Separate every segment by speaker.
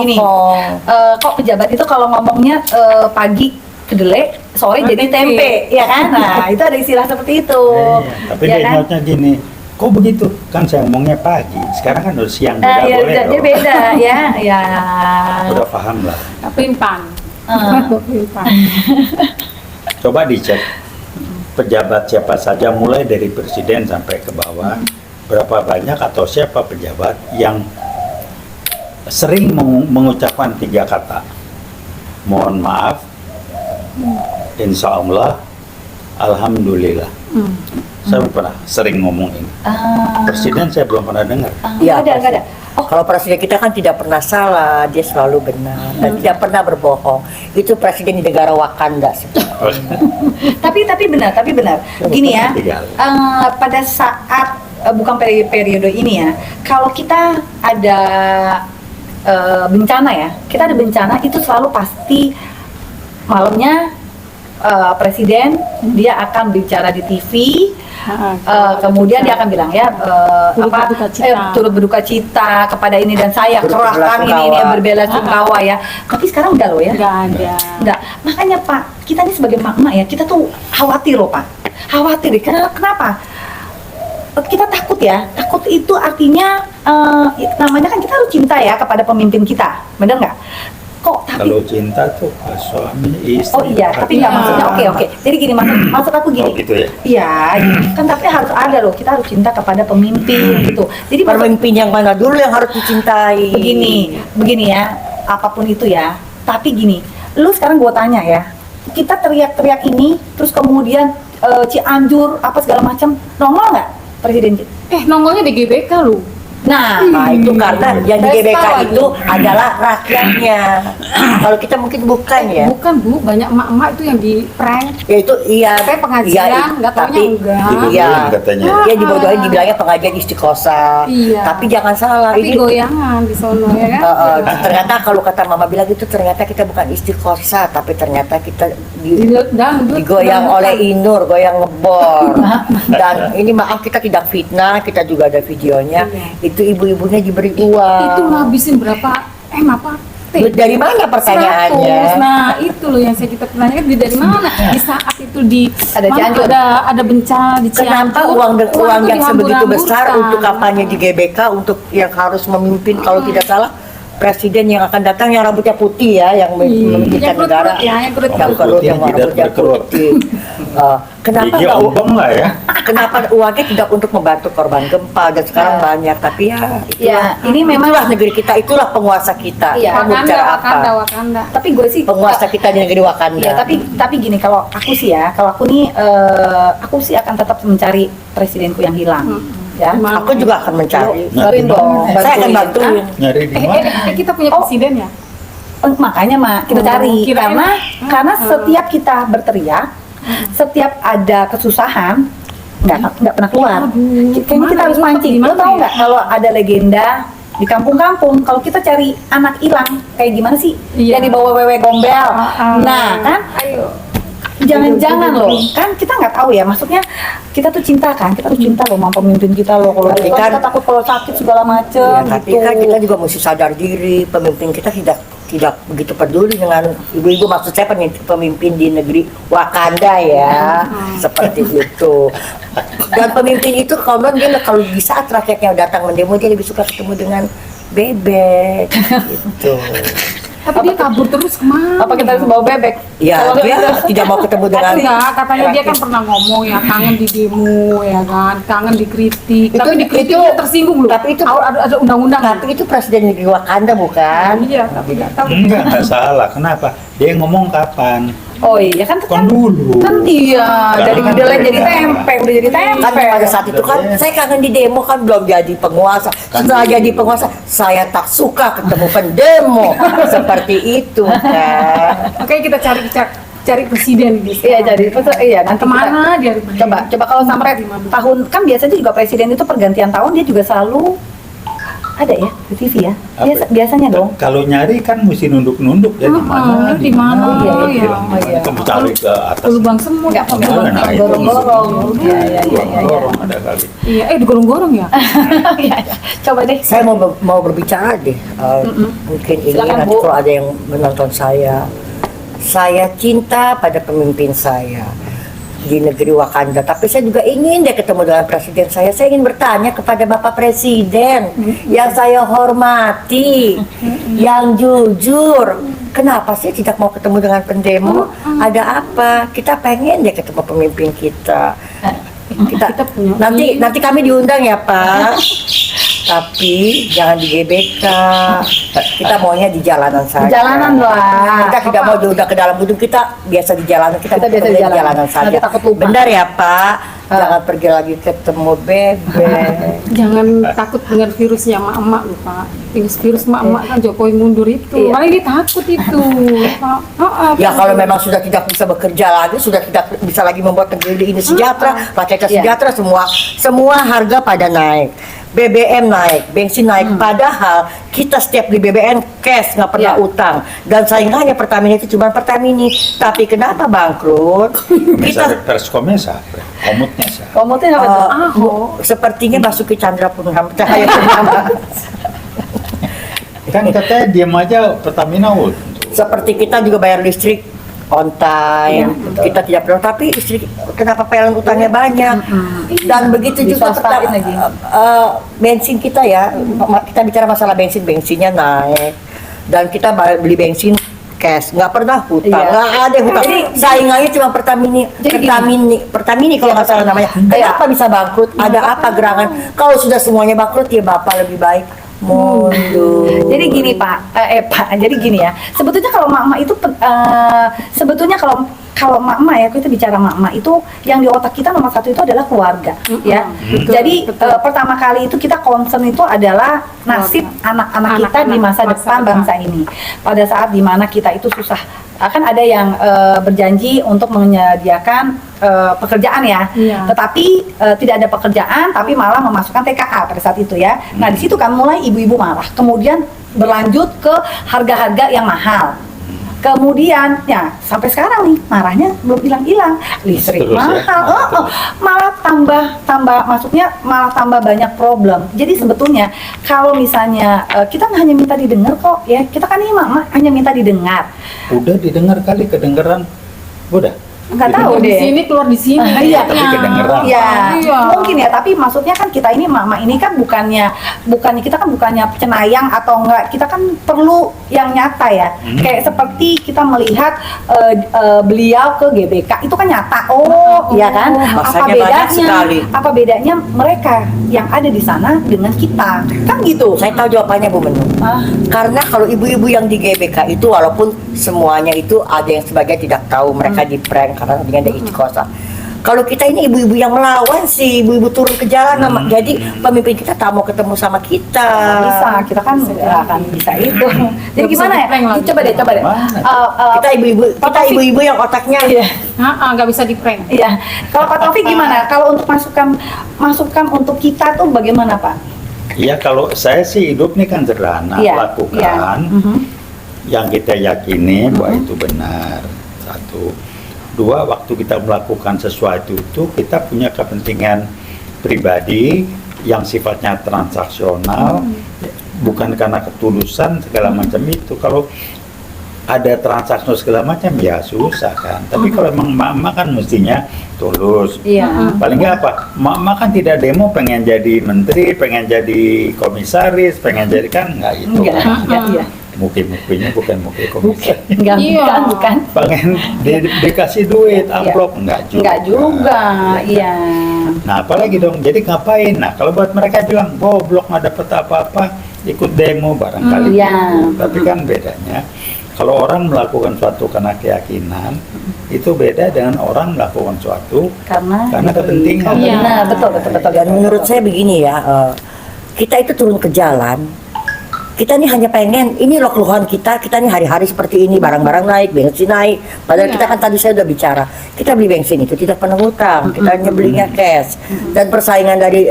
Speaker 1: gini, kok pejabat itu kalau ngomongnya pagi kedelai, sore jadi tempe, ya kan? Nah, itu ada istilah seperti itu.
Speaker 2: Tapi
Speaker 1: ya
Speaker 2: dia
Speaker 1: kan?
Speaker 2: nyautnya gini, kok begitu? Kan saya ngomongnya pagi, sekarang kan udah siang, udah
Speaker 1: Ya,
Speaker 2: boleh
Speaker 1: dia
Speaker 2: dong.
Speaker 1: beda, ya.
Speaker 2: Udah paham lah.
Speaker 3: Pimpan. Pimpan.
Speaker 2: Coba dicek pejabat siapa saja mulai dari presiden sampai ke bawah, berapa banyak atau siapa pejabat yang sering mengucapkan 3 kata. Mohon maaf, insya Allah, alhamdulillah. Saya pernah sering ngomong ini. Presiden saya belum pernah dengar.
Speaker 4: Iya,
Speaker 1: Nggak ada.
Speaker 4: Kalau presiden kita kan tidak pernah salah, dia selalu benar dan tidak pernah berbohong. Itu presiden di negara Wakanda.
Speaker 1: Tapi benar. Gini ya, pada saat bukan periode ini ya, kalau kita ada bencana ya, kita ada bencana itu selalu pasti malamnya presiden dia akan bicara di TV. Kemudian dia akan bilang ya turut berduka cita kepada ini dan saya kerahkan ini berbela-sungkawa ya. Tapi sekarang udah loh ya. Enggak. Makanya Pak, kita ini sebagai emak-emak ya, kita tuh khawatir loh Pak. Khawatir. Kenapa? Kita takut ya. Takut itu artinya namanya kan kita harus cinta ya kepada pemimpin kita. Bener nggak? Kok tapi
Speaker 2: Kalau cinta tuh ke suami istri.
Speaker 1: oh iya, tapi nggak maksudnya oke. Jadi gini maksud aku gini.
Speaker 2: Oh gitu ya.
Speaker 1: Iya, kan tapi harus ada loh. Kita harus cinta kepada pemimpin gitu. Jadi
Speaker 4: Pemimpin yang mana dulu yang harus dicintai?
Speaker 1: begini ya, apapun itu ya. Tapi gini, lu sekarang gua tanya ya. Kita teriak-teriak ini, terus kemudian Cianjur apa segala macam, nongol nggak presiden?
Speaker 3: Nongolnya di GBK lu.
Speaker 1: Nah,
Speaker 4: Itu karena yang di
Speaker 3: Pesta
Speaker 4: GBK
Speaker 3: lagi.
Speaker 4: itu adalah rakyatnya. Kalau kita mungkin bukan ya.
Speaker 3: Bukan Bu, banyak emak-emak itu yang di prank.
Speaker 4: Ya itu iya.
Speaker 3: Kayak pengajian,
Speaker 4: iya,
Speaker 3: nggak taunya
Speaker 4: tapi
Speaker 3: enggak.
Speaker 4: Iya.
Speaker 2: Katanya.
Speaker 4: Dia dibodohin dibilangnya pengajian istiqosah.
Speaker 3: Iya.
Speaker 4: Tapi jangan salah.
Speaker 3: Tapi goyangan di sono ya kan.
Speaker 4: Ternyata kalau kata mama bilang itu ternyata kita bukan istiqosah, tapi ternyata kita
Speaker 3: Dangdut,
Speaker 4: digoyang
Speaker 3: dangdut.
Speaker 4: oleh Inur, goyang ngebor. Dan ini maaf kita tidak fitnah, kita juga ada videonya.
Speaker 3: Iya.
Speaker 4: Itu ibu-ibunya diberi uang.
Speaker 3: Itu ngabisin berapa apa?
Speaker 4: Duit dari mana pertanyaannya?
Speaker 3: 100. Nah itu loh yang saya kita tanyakan dari mana di saat itu
Speaker 1: Ada Cianjur.
Speaker 3: ada bencana di Cianjur.
Speaker 4: Kenapa uang
Speaker 3: itu
Speaker 4: yang sebegitu besar
Speaker 3: dihambur-hamburkan.
Speaker 4: untuk kampanye di GBK untuk yang harus memimpin kalau tidak salah presiden yang akan datang yang rambutnya putih ya yang memimpinkan
Speaker 3: Yang kerut-kerut
Speaker 4: negara
Speaker 3: ya, yang kerut-kerut.
Speaker 4: yang kerut
Speaker 2: Putih,
Speaker 4: yang
Speaker 2: tidak
Speaker 4: rambutnya
Speaker 2: berkerut.
Speaker 4: putih. Kenapa
Speaker 2: Gigi
Speaker 4: nggak
Speaker 2: ompong lah ya.
Speaker 4: kenapa uangnya tidak untuk membantu korban gempa dan sekarang banyak tapi ya
Speaker 1: ya ini memang
Speaker 4: itulah negeri kita, itulah penguasa kita.
Speaker 1: Iya.
Speaker 4: Kita mau bicara apa?
Speaker 3: Wakanda.
Speaker 1: tapi gue sih
Speaker 4: Penguasa kita di negeri Wakanda.
Speaker 1: ya, tapi gini kalau aku sih ya, kalau aku nih aku sih akan tetap mencari presidenku yang hilang. Ya.
Speaker 3: Gimana?
Speaker 4: Aku juga akan mencari.
Speaker 1: Bantuin dong,
Speaker 4: Saya akan bantuin.
Speaker 2: Nyari di mana?
Speaker 3: Kita punya presiden ya.
Speaker 1: Makanya Mak kita
Speaker 3: Oh,
Speaker 1: cari
Speaker 3: kirain-
Speaker 1: karena setiap kita berteriak, setiap ada kesusahan nggak pernah keluar. Kayaknya kita
Speaker 3: Gimana?
Speaker 1: harus
Speaker 3: Itu
Speaker 1: mancing. Lo
Speaker 3: gimana
Speaker 1: tau
Speaker 3: ya?
Speaker 1: nggak kalau ada legenda di kampung-kampung kalau kita cari anak hilang kayak gimana sih?
Speaker 3: Iya.
Speaker 1: Yang dibawa wewe gombel. Nah kan
Speaker 3: Ayo.
Speaker 1: jangan-jangan loh kan kita nggak tahu ya, maksudnya kita tuh cinta kan, kita tuh cinta loh sama pemimpin kita loh, kalau
Speaker 4: Tapi kan-
Speaker 1: kita takut kalau sakit segala macem
Speaker 4: Ya, tapi
Speaker 1: gitu.
Speaker 4: kan kita juga mesti sadar diri, pemimpin kita tidak begitu peduli dengan ibu-ibu, maksud saya pemimpin di negeri Wakanda ya, seperti itu. Dan pemimpin itu kalau di saat rakyatnya datang mendemo dia lebih suka ketemu dengan bebek gitu.
Speaker 3: Tapi dia kabur terus kemana?
Speaker 1: Apa kita harus bawa bebek?
Speaker 4: Ya,
Speaker 1: Kalau
Speaker 4: dia
Speaker 1: nggak-
Speaker 4: tidak mau ketemu dengan
Speaker 3: Enggak, katanya dia kan pernah ngomong ya kangen di demo ya kan, kangen dikritik. Tapi dikritik dia tersinggung loh.
Speaker 4: tapi itu
Speaker 3: ada undang-undang.
Speaker 4: tapi itu presiden negeri Wakanda bukan?
Speaker 3: Iya, tapi nggak tahu.
Speaker 2: Enggak salah. Kenapa? Dia ngomong kapan?
Speaker 1: Oh iya kan
Speaker 2: Kan dulu.
Speaker 1: kan iya dari
Speaker 2: Sekarang
Speaker 1: kedelai
Speaker 2: kan
Speaker 1: jadi
Speaker 2: udah.
Speaker 1: tempe, udah jadi tempe.
Speaker 4: Kan pada saat itu kan saya kangen di demo kan belum jadi penguasa. Setelah jadi penguasa saya tak suka ketemu pendemo seperti itu kan.
Speaker 3: Oke, kita cari presiden di
Speaker 1: Iya jadi iya nanti
Speaker 3: kemana dia
Speaker 1: kita, coba kalau sampai tahun kan biasanya juga presiden itu pergantian tahun dia juga selalu Ada ya di TV ya?
Speaker 2: Apa?
Speaker 1: Biasanya dong.
Speaker 2: Kalau nyari kan mesti nunduk-nunduk ya di mana?
Speaker 3: di mana,
Speaker 2: Oh,
Speaker 3: iya.
Speaker 2: iya. Kamu cari ke atas.
Speaker 3: Lubang semut.
Speaker 1: Nggak
Speaker 3: apa?
Speaker 1: pakai
Speaker 2: Nah, itu
Speaker 1: gorong-gorong. Iya, iya, iya, iya.
Speaker 2: Gorong ada kali.
Speaker 3: Iya, digorong-gorong ya.
Speaker 1: Iya, iya. Coba deh.
Speaker 4: Saya mau berbicara deh. Mungkin ini
Speaker 1: Silakan,
Speaker 4: nanti
Speaker 1: Bu.
Speaker 4: kalau ada yang menonton saya. Saya cinta pada pemimpin saya di negeri Wakanda, tapi saya juga ingin deh ketemu dengan presiden saya. Saya ingin bertanya kepada Bapak Presiden yang saya hormati, yang jujur. Kenapa sih tidak mau ketemu dengan pendemo? Ada apa? Kita pengen deh ketemu pemimpin kita.
Speaker 3: Kita punya
Speaker 4: Nanti kami diundang ya Pak. Tapi jangan di GBK. Kita maunya di jalanan saja.
Speaker 1: Di jalanan lah.
Speaker 4: Kita tidak mau diundang ke dalam gedung, kita biasa di jalanan. Kita
Speaker 1: Biasa di jalanan.
Speaker 4: saja.
Speaker 1: Nanti takut lupa.
Speaker 4: Benar ya Pak. Jangan pergi lagi ketemu bebek.
Speaker 3: Jangan takut dengar virusnya emak-emak loh Pak. Virus emak-emak kan Jokowi mundur itu.
Speaker 1: Iya.
Speaker 3: Malah ini takut itu. Pak.
Speaker 4: Ya kalau memang sudah tidak bisa bekerja lagi, sudah tidak bisa lagi membuat negeri ini sejahtera, rakyatnya
Speaker 1: Iya.
Speaker 4: sejahtera, semua harga pada naik. BBM naik, bensin naik, padahal kita setiap di BBM cash, nggak pernah
Speaker 1: Iya.
Speaker 4: utang. Dan saingannya Pertamina itu cuma Pertamini. Tapi kenapa bangkrut?
Speaker 2: Komisaris
Speaker 4: Kita
Speaker 2: Perskomnya siapa? Komutnya siapa?
Speaker 1: Komutnya apa tuh?
Speaker 4: sepertinya Basuki Chandra Cahaya Purnama.
Speaker 2: Kan katanya diam aja Pertamina untung.
Speaker 4: Seperti kita juga bayar listrik on time, kita tidak perlu, tapi listrik kenapa PLN utangnya banyak? Dan begitu juga
Speaker 1: Diswastain lagi.
Speaker 4: bensin kita ya, kita bicara masalah bensinnya naik, dan kita beli bensin cash, nggak pernah hutang,
Speaker 1: Iya.
Speaker 4: nggak ada hutang.
Speaker 1: Jadi-
Speaker 4: Saingannya cuma
Speaker 1: Jadi
Speaker 4: Pertamini kalau nggak salah namanya. Kenapa bisa bangkrut? Ada apa gerangan? Kalau sudah semuanya bangkrut ya Bapak lebih baik mundur.
Speaker 1: Jadi gini Pak, Pak, jadi gini ya. Sebetulnya kalau mak-mak itu, sebetulnya kalau mak-mak ya, kita bicara mak-mak itu yang di otak kita nomor satu itu adalah keluarga, ya.
Speaker 3: Betul,
Speaker 1: Jadi
Speaker 3: betul.
Speaker 1: pertama kali itu kita concern itu adalah nasib anak-anak kita di masa depan bangsa ini. Pada saat dimana kita itu susah, akan ada yang berjanji untuk menyediakan pekerjaan ya,
Speaker 3: Iya.
Speaker 1: tetapi tidak ada pekerjaan, tapi malah memasukkan TKA pada saat itu ya. Nah di situ kan mulai ibu-ibu marah, kemudian berlanjut ke harga-harga yang mahal. Kemudian ya sampai sekarang nih marahnya belum hilang-hilang, listrik
Speaker 2: Terus ya?
Speaker 1: mahal, malah maksudnya malah tambah banyak problem. Jadi sebetulnya kalau misalnya kita nggak hanya minta didengar kok ya, kita kan ini mama hanya minta didengar.
Speaker 2: Udah didengar kali kedengeran. Udah.
Speaker 1: Nggak tahu
Speaker 3: di
Speaker 1: deh.
Speaker 3: sini keluar di sini.
Speaker 1: Iya,
Speaker 2: tapi kedengeran.
Speaker 1: Ya,
Speaker 3: Iya.
Speaker 1: mungkin ya, tapi maksudnya kan kita ini mama ini kan bukannya kita kan bukannya cenayang atau enggak, kita kan perlu yang nyata ya. Kayak seperti kita melihat beliau ke GBK itu kan nyata. Oh, iya kan?
Speaker 4: Masanya banyak sekali.
Speaker 1: Apa bedanya mereka yang ada di sana dengan kita? Kan gitu.
Speaker 4: Saya tahu jawabannya Bu Menlu.
Speaker 1: Ah,
Speaker 4: Karena kalau ibu-ibu yang di GBK itu walaupun semuanya itu ada yang sebagian tidak tahu, mereka di prank karena dengan ada istiqosah. Kalau kita ini ibu-ibu yang melawan sih, ibu-ibu turun ke jalan, jadi pemimpin kita tak mau ketemu sama kita.
Speaker 1: bisa, kita kan nggak akan bisa itu. Jadi
Speaker 3: Nggak bisa
Speaker 1: gimana ya?
Speaker 3: di-prank lagi.
Speaker 1: Coba deh.
Speaker 2: Mana?
Speaker 4: Kita ibu-ibu yang otaknya
Speaker 1: Iya.
Speaker 3: Nggak bisa di prank.
Speaker 1: Iya. Kalau Pak Taufik gimana? Kalau untuk masukan untuk kita tuh bagaimana Pak?
Speaker 2: Iya, kalau saya sih hidup nih kan sederhana,
Speaker 1: Iya,
Speaker 2: lakukan
Speaker 1: iya.
Speaker 2: yang kita yakini bahwa itu benar. Satu, dua, waktu kita melakukan sesuatu itu kita punya kepentingan pribadi yang sifatnya transaksional, bukan karena ketulusan segala macam itu. Kalau ada transaksi segala macam ya susah kan. Tapi kalau emang emak-emak kan mestinya tulus.
Speaker 1: Iya.
Speaker 2: Paling nggak apa, emak-emak kan tidak demo pengen jadi menteri, pengen jadi komisaris, pengen jadi kan nggak itu.
Speaker 1: Enggak, iya.
Speaker 2: Muki-mukinya bukan muki komisaris.
Speaker 1: Enggak,
Speaker 3: Iya.
Speaker 1: bukan.
Speaker 2: Pengen dikasih duit, amplop enggak juga.
Speaker 1: Enggak juga, iya.
Speaker 2: Nah apalagi dong, jadi ngapain? Nah kalau buat mereka bilang, goblok nggak dapet apa-apa, ikut demo barangkali.
Speaker 1: Iya.
Speaker 2: Tapi kan bedanya, kalau orang melakukan suatu karena keyakinan, itu beda dengan orang melakukan suatu
Speaker 1: Karena
Speaker 2: kepentingan.
Speaker 1: Oh,
Speaker 3: Iya.
Speaker 1: benar, betul.
Speaker 4: Dan menurut saya begini ya, kita itu turun ke jalan, kita nih hanya pengen, ini loh keluhan kita nih hari-hari seperti ini, barang-barang naik, bensin naik. Padahal kita kan tadi saya udah bicara, kita beli bensin itu tidak pernah hutang, kita hanya belinya cash. Dan persaingan dari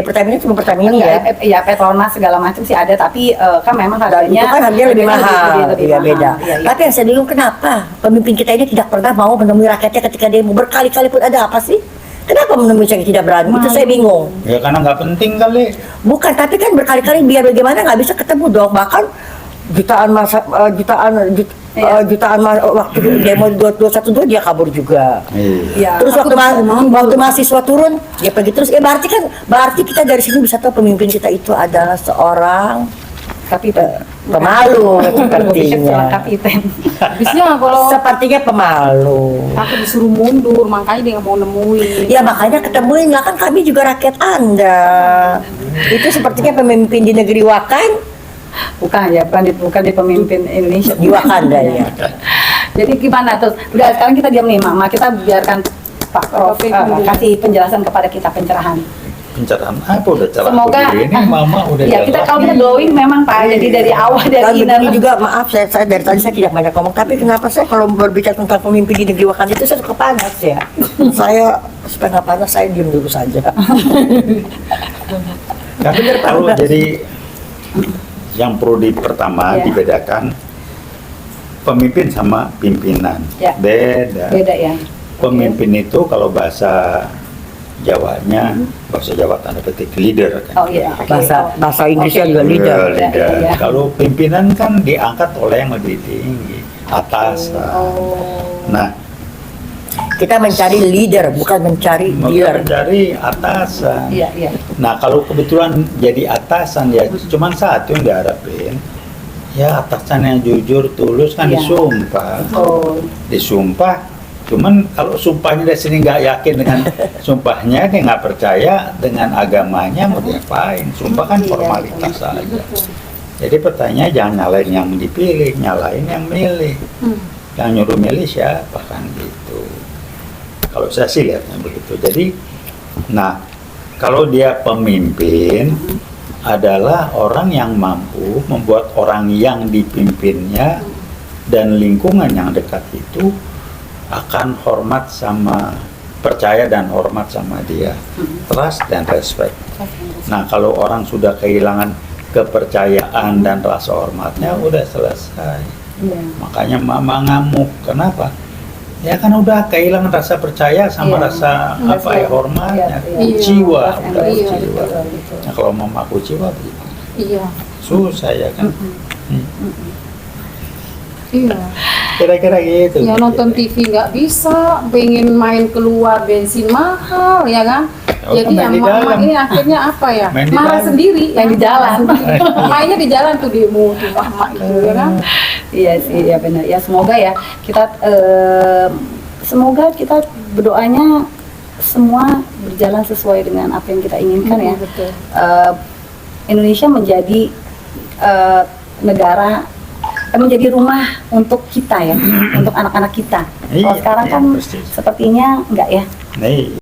Speaker 4: Pertamina cuma Pertamina ya.
Speaker 1: Ya Petronas segala macam sih ada, tapi kan memang
Speaker 4: Dan
Speaker 1: harganya
Speaker 4: itu kan harganya lebih mahal,
Speaker 1: lebih
Speaker 4: iya
Speaker 1: mahal.
Speaker 4: beda.
Speaker 1: Iya, iya.
Speaker 4: Tapi yang saya bingung kenapa pemimpin kita ini tidak pernah mau menemui rakyatnya ketika demo, berkali-kali pun ada apa sih? Kenapa menemui saya tidak berani? Itu saya bingung.
Speaker 2: Ya karena nggak penting kali.
Speaker 4: Bukan, tapi kan berkali-kali biar bagaimana nggak bisa ketemu dong. Bahkan waktu demo 212 dia kabur juga.
Speaker 1: Iya.
Speaker 4: Terus waktu mahasiswa turun dia pergi terus. Berarti kita dari sini bisa tahu pemimpin kita itu adalah seorang
Speaker 1: Tapi
Speaker 4: pemalu
Speaker 1: seorang
Speaker 4: sepertinya.
Speaker 1: kapiten.
Speaker 3: Habisnya kalau
Speaker 4: Sepertinya pemalu.
Speaker 3: aku disuruh mundur, makanya dia nggak mau nemuin.
Speaker 4: Ya makanya ketemuin lah, kan kami juga rakyat Anda. Itu sepertinya pemimpin di negeri Wakan,
Speaker 1: Bukan ya, bukan di pemimpin Indonesia.
Speaker 4: di Wakanda ya.
Speaker 1: Jadi gimana tuh? Udah sekarang kita diam nih, Mama. Kita biarkan Pak Prof kasih penjelasan kepada kita, pencerahan.
Speaker 2: Pencerahan apa udah cerah
Speaker 1: Semoga
Speaker 2: begini, Mama udah
Speaker 1: ya kita kalau kita glowing memang Pak. Jadi dari awal
Speaker 4: Dan
Speaker 1: dari
Speaker 4: begini juga, maaf saya dari tadi saya tidak banyak ngomong, tapi kenapa saya kalau berbicara tentang pemimpin di negeri Wakanda itu saya suka panas ya. Saya supaya nggak panas saya diam dulu saja.
Speaker 2: Tapi kalau jadi yang perlu pertama
Speaker 1: Ya.
Speaker 2: dibedakan pemimpin sama pimpinan.
Speaker 1: Ya.
Speaker 2: Beda.
Speaker 1: beda ya.
Speaker 2: Pemimpin itu kalau bahasa Jawanya, bahasa Jawa tanda petik leader kan.
Speaker 1: Oh iya. oke.
Speaker 4: Bahasa Indonesia
Speaker 1: Oke.
Speaker 4: juga leader.
Speaker 2: Ya, leader.
Speaker 1: Iya.
Speaker 2: Kalau pimpinan kan diangkat oleh yang lebih tinggi, atas.
Speaker 1: Oh.
Speaker 2: Nah,
Speaker 4: Kita mencari leader, bukan mencari
Speaker 2: maka
Speaker 4: dealer.
Speaker 2: mencari atasan.
Speaker 1: Iya, iya.
Speaker 2: Nah, kalau kebetulan jadi atasan ya cuma satu yang diharapin. Ya atasan yang jujur, tulus kan
Speaker 1: Iya.
Speaker 2: disumpah.
Speaker 1: Oh.
Speaker 2: Disumpah, cuman kalau sumpahnya dari sini nggak yakin dengan sumpahnya, dia nggak percaya dengan agamanya, mau diapain? Sumpah kan
Speaker 1: Iya,
Speaker 2: formalitas
Speaker 1: iya.
Speaker 2: saja. Jadi pertanyaan jangan nyalain yang dipilih, nyalain yang milih. Yang nyuruh milih siapa kan gitu. Kalau saya sih lihatnya begitu. Jadi, nah kalau dia pemimpin adalah orang yang mampu membuat orang yang dipimpinnya dan lingkungan yang dekat itu akan hormat sama, percaya dan hormat sama dia, trust dan respect. Nah kalau orang sudah kehilangan kepercayaan dan rasa hormatnya, udah selesai.
Speaker 1: Iya.
Speaker 2: Makanya mama ngamuk. Kenapa? Ya kan udah kehilangan rasa percaya sama
Speaker 1: Iya.
Speaker 2: rasa apa ya, hormatnya,
Speaker 1: Iya, iya.
Speaker 2: kuciwa,
Speaker 1: Iya,
Speaker 2: udah
Speaker 3: iya,
Speaker 2: kuciwa.
Speaker 1: betul, betul.
Speaker 2: Nah kalau mama kuciwa begitu,
Speaker 3: Iya,
Speaker 2: susah ya kan.
Speaker 3: iya.
Speaker 2: Kira-kira gitu.
Speaker 3: Ya nonton TV nggak bisa, pengen main keluar bensin mahal, ya kan?
Speaker 2: Oh,
Speaker 3: Jadi
Speaker 2: main
Speaker 3: yang
Speaker 2: di dalam.
Speaker 3: ini akhirnya apa ya?
Speaker 2: Main di
Speaker 3: Marah
Speaker 2: dalam.
Speaker 3: sendiri.
Speaker 1: Main di jalan.
Speaker 3: Mainnya di jalan tuh demo tuh mama itu, ya kan?
Speaker 1: Iya sih, ya benar. Ya semoga ya kita semoga kita berdoanya semua berjalan sesuai dengan apa yang kita inginkan ya.
Speaker 3: Betul.
Speaker 1: Indonesia menjadi negara menjadi rumah untuk kita ya, untuk anak-anak kita.
Speaker 2: Iya,
Speaker 1: Kalau sekarang
Speaker 2: iya,
Speaker 1: kan
Speaker 2: persis.
Speaker 1: sepertinya enggak ya.
Speaker 2: Nih.